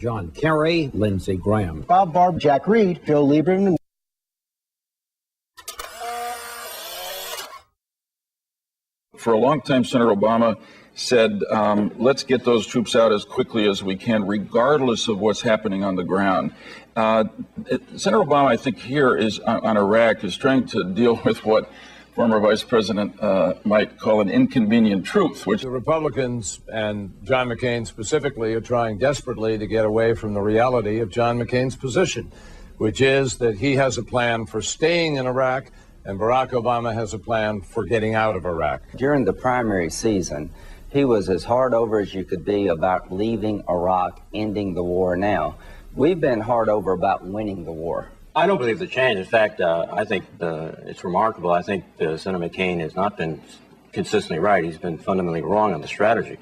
John Kerry, Lindsey Graham. Bob Barr, Jack Reed, Joe Lieberman. For a long time, Senator Obama said, let's get those troops out as quickly as we can, regardless of what's happening on the ground. Senator Obama, I think, here is on Iraq, is trying to deal with what former Vice President might call an inconvenient truth, which the Republicans and John McCain specifically are trying desperately to get away from the reality of John McCain's position, which is that he has a plan for staying in Iraq and Barack Obama has a plan for getting out of Iraq. During the primary season, he was as hard over as you could be about leaving Iraq, ending the war now. We've been hard over about winning the war. I don't believe the change. In fact, I think it's remarkable. I think Senator McCain has not been consistently right. He's been fundamentally wrong on the strategy.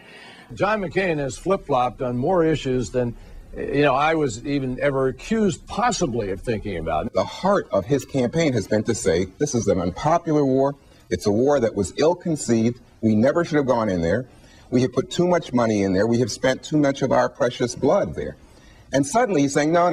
John McCain has flip-flopped on more issues than I was even ever accused possibly of thinking about. The heart of his campaign has been to say, this is an unpopular war. It's a war that was ill-conceived. We never should have gone in there. We have put too much money in there. We have spent too much of our precious blood there. And suddenly he's saying, no,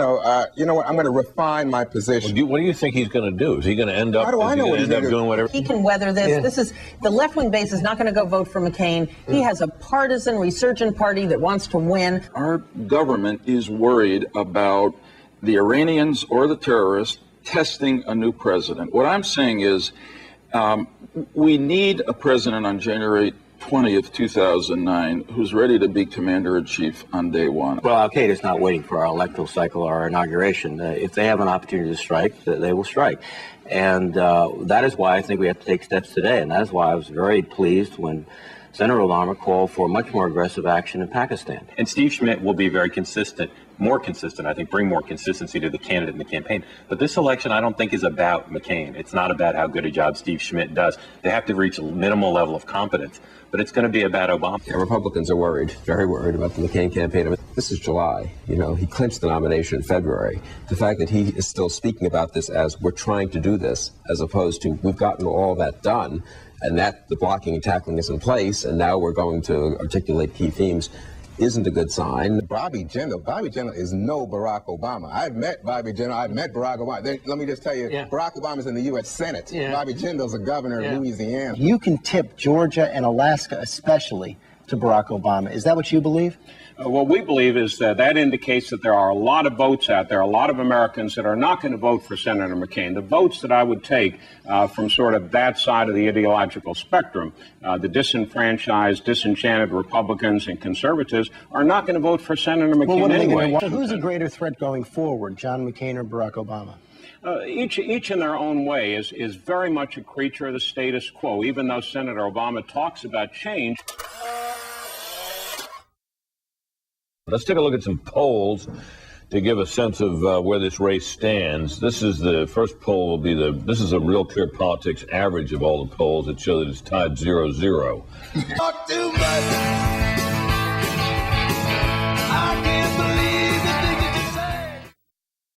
you know what, I'm going to refine my position. Well, what do you think he's going to do? Is he going to end up, doing whatever? He can weather this. Yeah. This is, the left-wing base is not going to go vote for McCain. He has a partisan resurgent party that wants to win. our government is worried about the Iranians or the terrorists testing a new president. What I'm saying is we need a president on January 20th, 2009, who's ready to be commander-in-chief on day one. Well, Al-Qaeda is not waiting for our electoral cycle or our inauguration. If they have an opportunity to strike, they will strike. And that is why I think we have to take steps today. And that is why I was very pleased when Senator Obama called for much more aggressive action in Pakistan. And Steve Schmidt will be very consistent, more consistent, I think, bring more consistency to the candidate in the campaign. But this election, I don't think, is about McCain. It's not about how good a job Steve Schmidt does. They have to reach a minimal level of competence. But it's going to be about Obama. Yeah, Republicans are worried, very worried about the McCain campaign. I mean, this is July. He clinched the nomination in February. The fact that he is still speaking about this as we're trying to do this, as opposed to we've gotten all that done, and that the blocking and tackling is in place, and now we're going to articulate key themes, isn't a good sign. Bobby Jindal is no Barack Obama. I've met Bobby Jindal. I've met Barack Obama. Let me just tell you, Barack Obama's in the U.S. Senate. Bobby Jindal's a governor of Louisiana. You can tip Georgia and Alaska especially to Barack Obama. Is that what you believe? What we believe is that indicates that there are a lot of votes out there, a lot of Americans that are not going to vote for Senator McCain. The votes that I would take from sort of that side of the ideological spectrum, the disenfranchised, disenchanted Republicans and conservatives are not going to vote for Senator McCain anyway. So who's a greater threat going forward, John McCain or Barack Obama? Each in their own way is very much a creature of the status quo, even though Senator Obama talks about change. Let's take a look at some polls to give a sense of where this race stands. This is the first poll this is a Real Clear Politics average of all the polls that show that it's tied 0-0. Talk too much.